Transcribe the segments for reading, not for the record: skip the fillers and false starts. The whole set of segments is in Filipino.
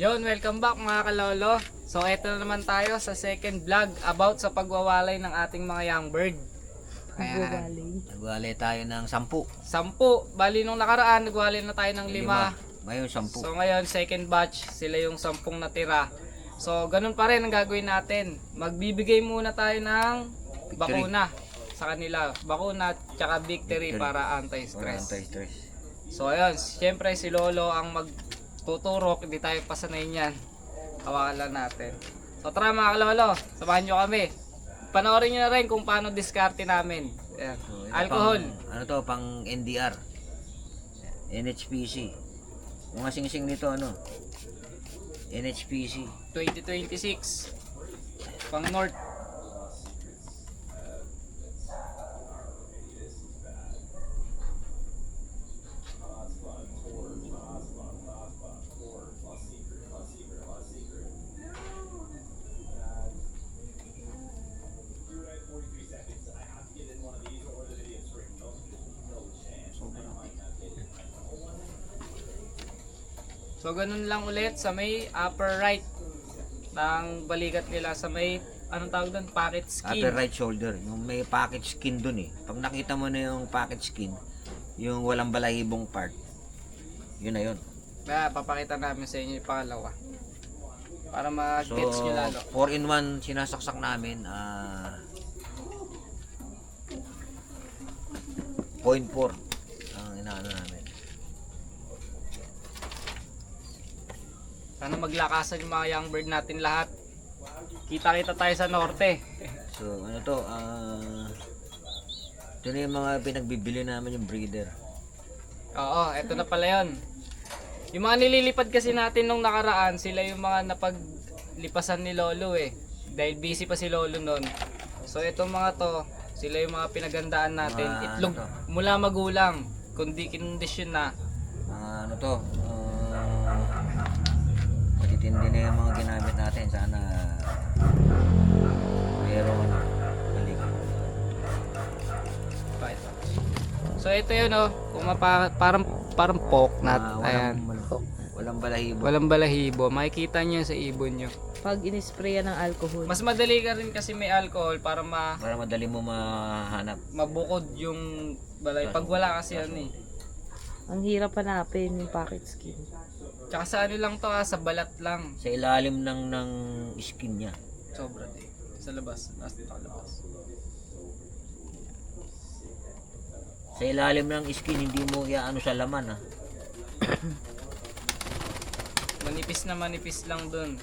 Yon, welcome back mga kalolo. So eto na naman tayo sa second vlog about sa pagwawalay ng ating mga young bird. Ayan. Nagwalay tayo ng 10. 10. Bali nung nakaraan nagwalay na tayo ng 5. Ngayon 10. So ngayon second batch, sila yung 10 natira. So ganun pa rin ang gagawin natin. Magbibigay muna tayo ng bakuna sa kanila. Bakuna tsaka victory para anti-stress. So ayun, siyempre si Lolo ang magtuturok, hindi tayo pasanay niyan. Hawakan lang natin. So tara mga kalolo, samahan nyo kami. Panoorin nyo na rin kung paano diskarte namin. Ayan. So, Alcohol. Pang NDR. NHPC. Yung nga sing-sing nito NHPC. 2026. Pang North. So ganun lang ulit sa may upper right ng balikat nila sa may anong tawag doon? Pocket skin. Upper right shoulder. Yung may pocket skin dun eh. Pag nakita mo na yung pocket skin, yung walang balahibong part, yun na yun. Kaya papakita namin sa inyo yung pangalawa. Para mag-gets nyo lalo. 4-in-1 sinasaksak namin. 0.4 ang inaano namin. Sana maglakasan yung mga young bird natin lahat. Kita-kita tayo sa norte. So ito na yung mga pinagbibili namin yung breeder. Oo, eto na pala yun. Yung mga nililipad kasi natin nung nakaraan, sila yung mga napaglipasan ni Lolo eh. Dahil busy pa si Lolo nun. So itong mga to, sila yung mga pinagandaan natin. Itlog mula magulang, kundi kinondisyon na. Matitindi na yung mga ginamit natin. Sana mayroon balik. So ito yun kung parang pork nut. Ayan. Walang balahibo. Walang balahibo. Makikita nyo sa ibon nyo. Pag inisprayan ng alcohol. Mas madali ka rin kasi may alcohol para madali mo mahanap. mabukod yung balay. Pag wala kasi Ang hirap hanapin yung pocket skin. Tsaka sa ano lang to sa balat lang. Sa ilalim ng skin niya. Sobra din. Sa labas. Nasa labas. Sa ilalim ng skin, hindi mo iaano sa laman Manipis lang dun.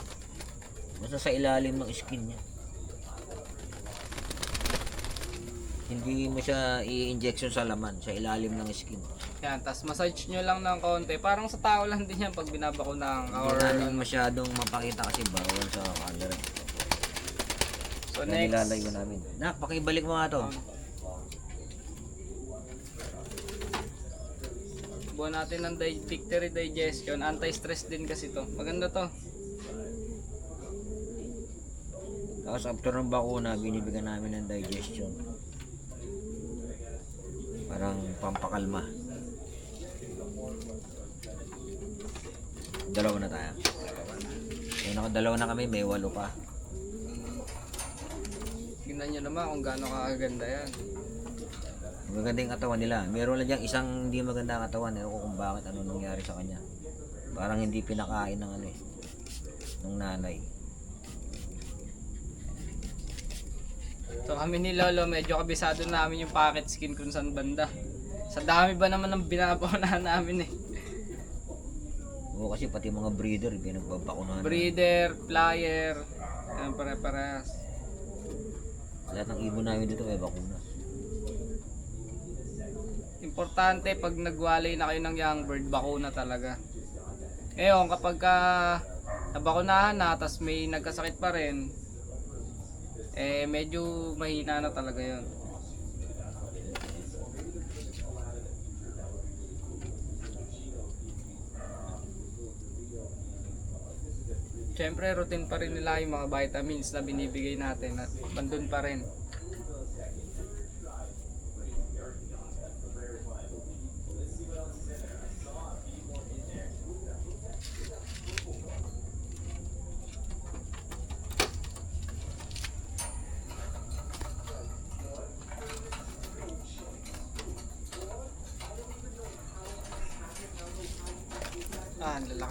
Basta sa ilalim ng skin niya. Hindi mo siya i-injection sa laman, sa ilalim ng skin. Yan, tas massage nyo lang ng konti. Parang sa tao lang din yan pag binabakunahan ka. Hindi namin masyadong mapakita kasi bawal sa camera. So Kaya next. nilalayo namin. Nak, pakibalik mo nga to. Buwan natin ng victory digestion. Anti-stress din kasi to. Maganda to. Tapos after ng bakuna, binibigyan namin ng digestion. Parang pampakalma. Dalawa na tayo. So, nakadalawa na kami, may 8 pa. Tingnan nyo naman kung gaano kakaganda yan. Maganda yung katawan nila. Meron lang diyang isang hindi maganda ang katawan. Ewan ko kung bakit ano nangyari sa kanya. Parang hindi pinakain ng ng nanay. So kami ni Lolo, medyo kabisado namin yung pocket skin kung saan banda. Sa dami ba naman ng binabakunahan namin Oo, kasi pati mga breeder, pinagbabakunahan. Breeder, flyer, yan pare-parehas. Lahat ng ibon namin dito may bakuna. Importante pag nagwalay na kayo ng young bird, bakuna talaga. Ngayon, kapag nabakunahan na, tas may nagkasakit pa rin, medyo mahina na talaga yun. Siyempre, routine pa rin nila yung mga vitamins na binibigay natin at bandun pa rin.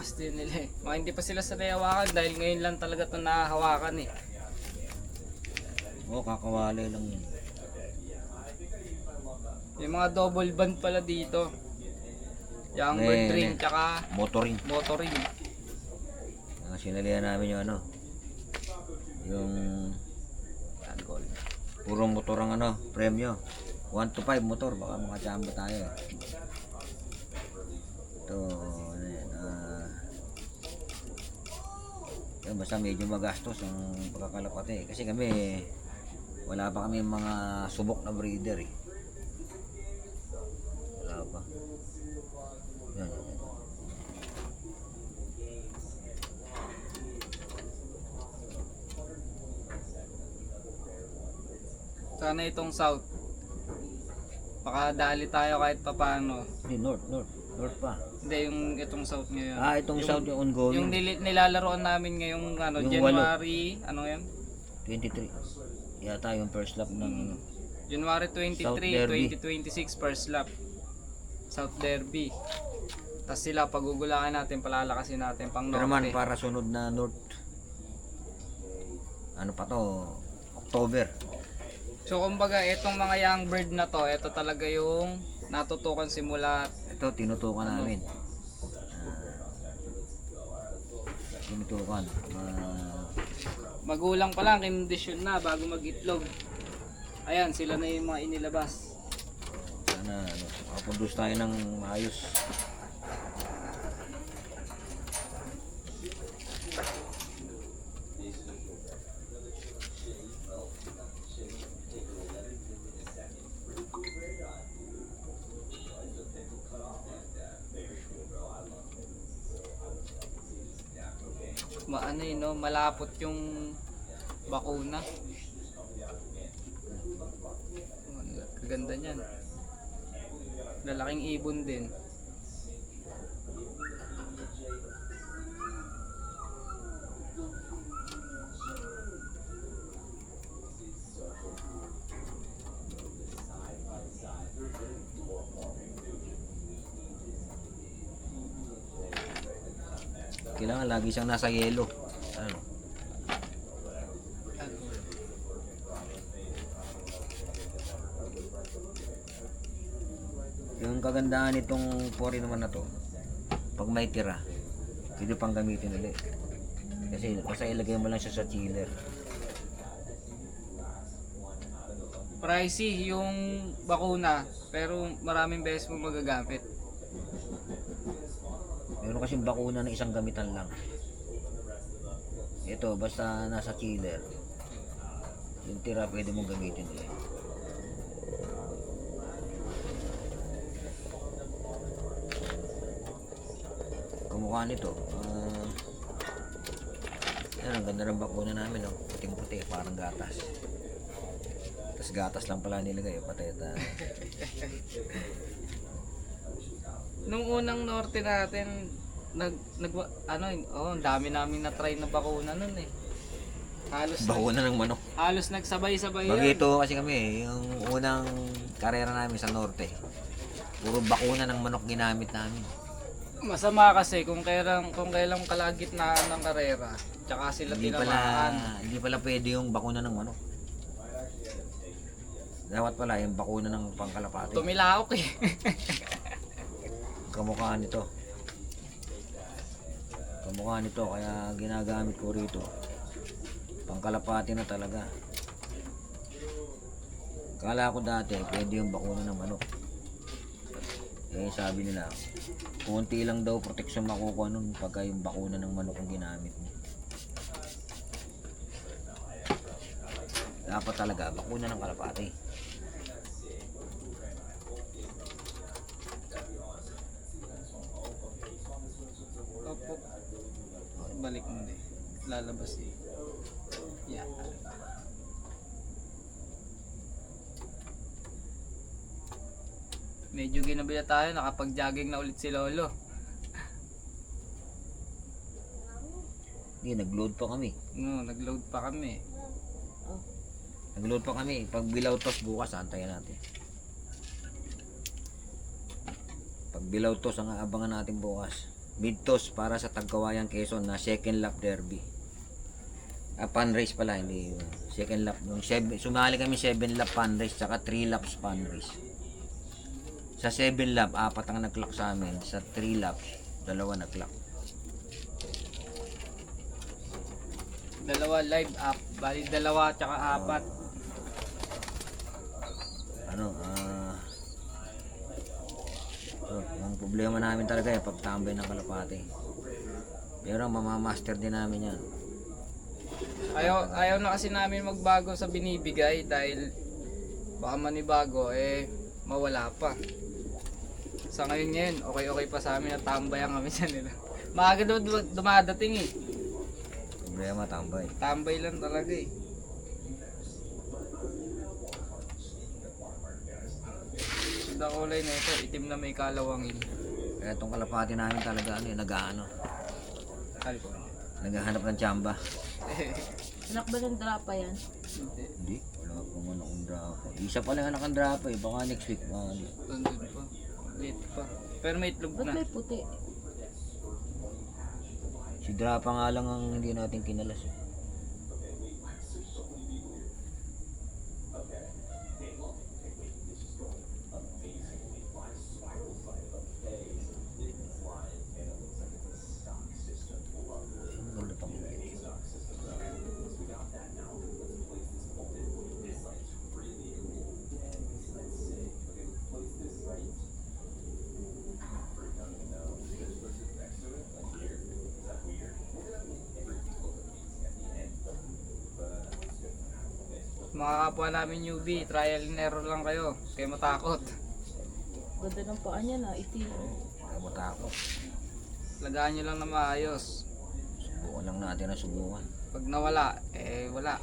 lakas din nila eh. Mga hindi pa sila sanay hawakan dahil ngayon lang talaga ito nahahawakan eh. Oo, kakawali lang yun. Yung mga double band pala dito. Yung bird ring tsaka Motoring. motoring. Sinalihan namin yung ano. Yung Alcohol. puro motor ang ano, premyo. 1 to 5 motor, baka makachamba tayo. Ito, ano yan, yan, basta medyo magastos ang pagkakalapate. Kasi kami, wala pa kami mga subok na breeder eh. Wala pa. Yan, yan. Sana itong south. Baka dali tayo kahit papano. Hindi, north pa. Hindi, yung itong south ngayon. Itong south yung ongoing. Yung nilalaroan namin ngayong ano, Yung January, ano yan? 23. Yata yung first lap ng January South 23, Derby. 2026 first lap. South Derby. Tapos sila pagugulakan natin, palalakasin natin pang Pero man, norte. para sunod na north. Ano pa to? October. So kumbaga itong mga young bird na to, ito talaga yung natutukan simula. Ito, tinutukan namin. Tinutukan. Magulang pa lang, kondisyon na bago mag-itlog. Ayan, sila na yung mga inilabas. Sana, makaproduce tayo ng maayos. Ano yun, no? Malapot yung bakuna. Kaganda niyan. Lalaking ibon din. Kailangan lagi siyang nasa yelo. Ano? Yung kagandahan nitong pori naman na to, pag may tira, pwede pang gamitin ulit. Kasi basta ilagay mo lang siya sa chiller. Pricey yung bakuna, pero maraming beses mo magagamit. Meron kasing bakuna na isang gamitan lang. Ito, basta nasa chiller, yung tira pwede mong gamitin ulit. Kamukha nito, yan, ang ganda ng bakuna namin, no? Puting-puti, parang gatas. Tapos gatas lang pala nilagay, pateta. Nung unang norte natin, ang dami namin na-try na bakuna nun eh. Bakuna ng manok. Halos nagsabay-sabay yan. Bagito kasi kami, yung unang karera namin sa norte, puro bakuna ng manok ginamit namin. Masama kasi kung kailang kalagitnaan ng karera, tsaka sila tinamaan. Hindi pala pwede yung bakuna ng manok. Dapat pala yung bakuna ng pangkalapate. Tumilaok eh. Kamukha nito. Kamukha nito, kaya ginagamit ko rito. Pangkalapate na talaga. Kala ko dati, pwede yung bakuna ng manok. Eh, sabi nila, konti lang daw proteksyon makukuha nun pagka yung bakuna ng manok ang ginamit mo. Dapat talaga, bakuna ng kalapate. Opo. Balik mo din. Lalabas eh. Yeah. Medyo ginabila tayo, nakapag-jogging na ulit si Lolo. Hindi, nag-load pa kami. No, nag-load pa kami. Nag-load pa kami. Pag bilaw tos bukas, antayin natin. Pag bilaw tos, ang aabangan natin bukas. Midtos para sa Tagkawayan Quezon na second lap derby. Fun race pala, hindi second lap. Sumali kami 7 lap fun race tsaka 3 laps fun race. Sa 7 lap, 4 ang nag-clock sa amin. Sa 3 laps, 2 nag-clock. Dalawa live up. Bali 2 tsaka 4. Ang problema namin talaga yung pagtambay ng kalapate. Pero mamamaster din namin yan. Ayaw na kasi namin magbago sa binibigay dahil baka manibago mawala pa. Sa ngayon okay pa sa amin na tambayan kami sa nila. Maaga daw dumadating eh. Problema tambay. Tambay lang talaga eh. Ang kulay na ito, itim na may kalawangin. Kaya itong kalapate namin talaga naghahanap ng tsamba. Anak ba ng drapa yan? Hindi, wala pa man akong drapa. Isa pa lang anak ang drapa eh, baka next week. Tundun pa. Late pa. Pero may itlog Ba't na. may puti? Si drapa nga lang ang hindi natin kinalas eh. Mga kapwa namin newbie, trial and error lang kayo. Kaya matakot. Ganda ng paa niya na, itim. Kaya matakot. Lagaan nyo lang na maayos. Subukan lang natin ang subukan. Pag nawala, wala.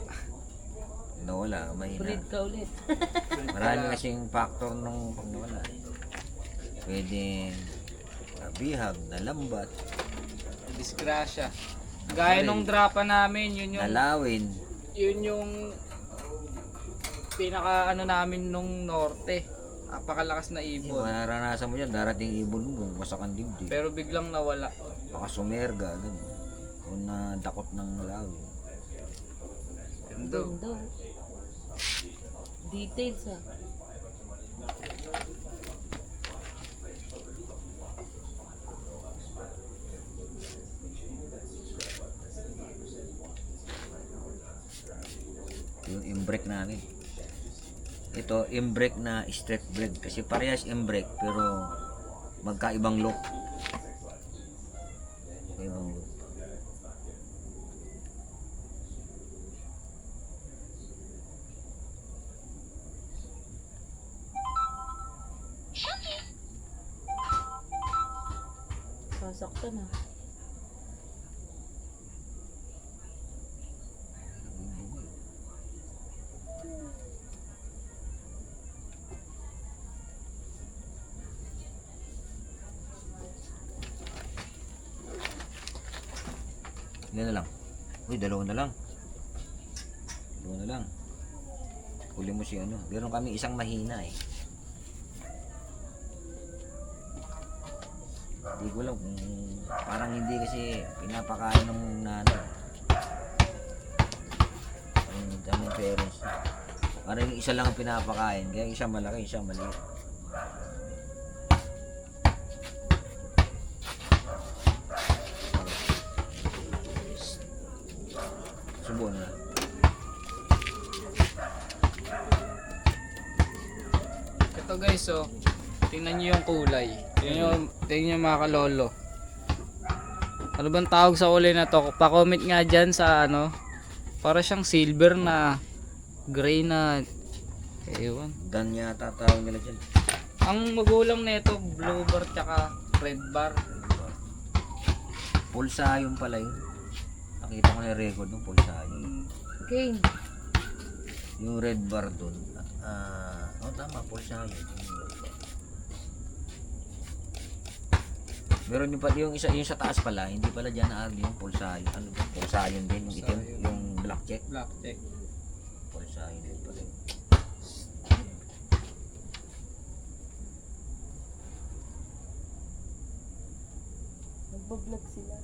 Nawala, mahina. Breed ka ulit. Marami kasing factor nung pag nawala. Pwedeng nabihag, nalambat, Disgrasya. Gaya nung drapa namin, nalawin. yun yung pinaka namin nung norte. Napakalakas na Yung ibon. mararanasan mo yan, darating ibon mo, wasak ang dibdib. Pero biglang nawala. Baka sumerga, agad. Kung nadakot ng lawin. Ganda. Ganda. Details ah. Yung imbrek namin. Ito, imbrek na straight breed. Kasi parehas imbrek, pero magkaibang look. Magkaibang look. Sasaktan ah. Ilan na lang? Uy, 2 na lang. 2 na lang. Huli mo si ano. Meron kami isang mahina eh. Hindi ko lang kung parang hindi kasi pinapakain ng nanay. Ang parents. Parang yung isa lang ang pinapakain. Kaya isa malaki, isa maliit. Subukan na. Ito guys, tingnan nyo yung kulay. Tingnan nyo mga kalolo. Ano bang tawag sa kulay na to? Pa-comment nga dyan sa para siyang silver na gray na ewan. Dan yata tawag nila dyan. Ang magulang nito blue bar tsaka red bar. Pulsa yung pala yun. Nakita ko na yung record ng pulsa yun. Okay. Yung red bar dun. Tama, pulsa yun. Meron yung, yung isa yung sa taas pala, hindi pala dyan yung pulsa yun. Ano ba? Pulsa yun din, yung itim, yung black check. Black check. Pulsa yun din pala. Nagbablog sila.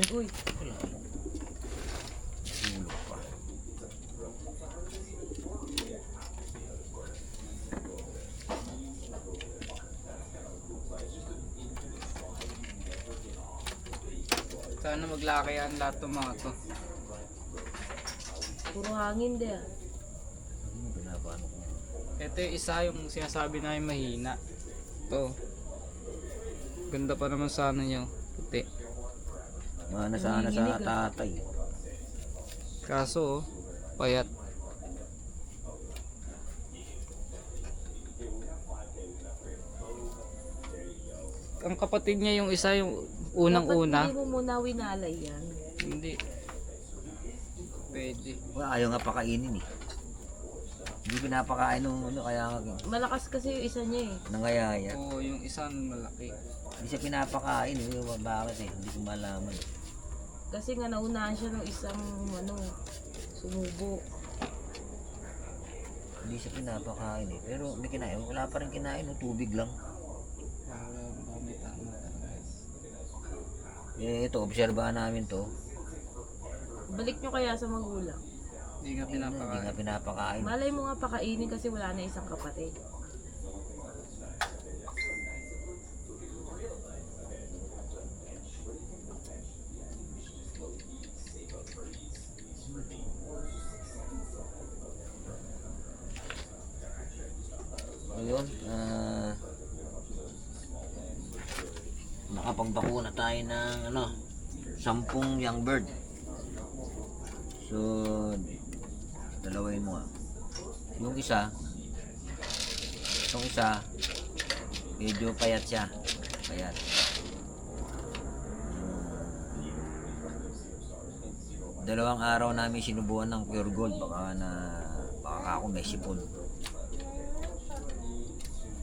Uy! Tulog pa. Sana maglaki yan lahat ng mga to. Puro hangin din ah. Ano pinapano ko? Ito yung isa yung sinasabi namin mahina. Ito. Ganda pa naman sa ano nyo. Puti. Mana sana sa tatay. Kaso, payat. Ang kapatid niya yung isa yung unang-una. Dapat hindi mo muna winalay yan. Hindi. Pwede. Wala, ayaw nga pakainin eh. Hindi pinapakain nung ano, kaya nga Malakas kasi yung isa niya eh. nangayaya. Oo, yung isa malaki. Hindi siya pinapakain eh. Bakit eh? Hindi ko malaman. Kasi nga naunahan siya ng isang ano, sumubo. Hindi siya pinapakain eh. Pero may kinain. Wala pa rin kinain. No? Tubig lang. Eh, ito, obserbahan namin to. Balik nyo kaya sa magulang. Hindi nga Hindi pinapakain. nga pinapakain. Malay mo nga pakainin kasi wala na isang kapatid. Ayun, nakapagbakuna tayo ng ano, 10 young bird. So, dalawain mo nga. Yung isa, itong isa, medyo payat siya. Payat. Dalawang araw namin sinubuan ng pure gold. Baka ako may sipon.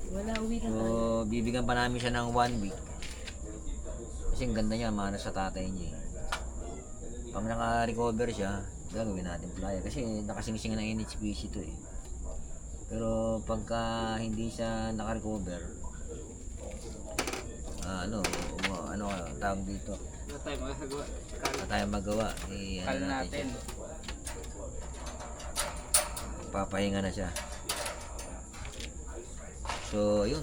Wala, uwi na So, tayo. bibigyan pa namin siya ng 1 week. Kasi ang ganda niya, mana sa tatay niya eh. Pag naka-recover siya, gagawin natin playa. Kasi nakasingsing ng NHPC to eh. Pero pagka hindi siya naka-recover, ano tawag dito? Wala tayo magagawa. Wala tayong magawa. Eh, Kal natin. siya. Papahinga na siya. So, yun.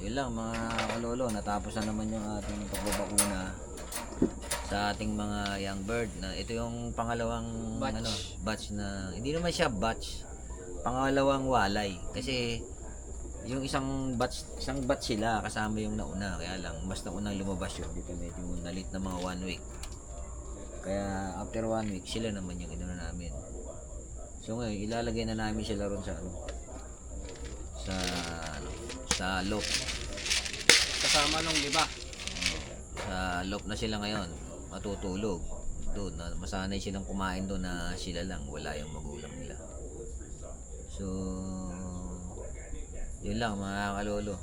Yun lang mga kalolo. Natapos na naman yung ating pagbabakuna sa ating mga young bird. Na ito yung pangalawang batch na, hindi naman siya batch. Pangalawang walay. Kasi yung isang batch sila kasama yung nauna. Kaya lang, mas naunang lumabas yun. Dito medyo nalit na mga 1 week. Kaya after 1 week, sila naman yung inuna namin. So ngayon, ilalagay na namin sila ron sa sa loop. Kasama nung iba. Sa loop na sila ngayon, matutulog. Doon, masanay silang kumain doon na sila lang, wala yung magulang nila. So, yun lang mga kalolo.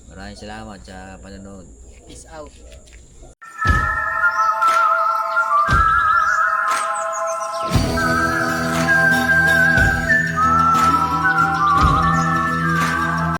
Maraming salamat sa panonood. Peace out.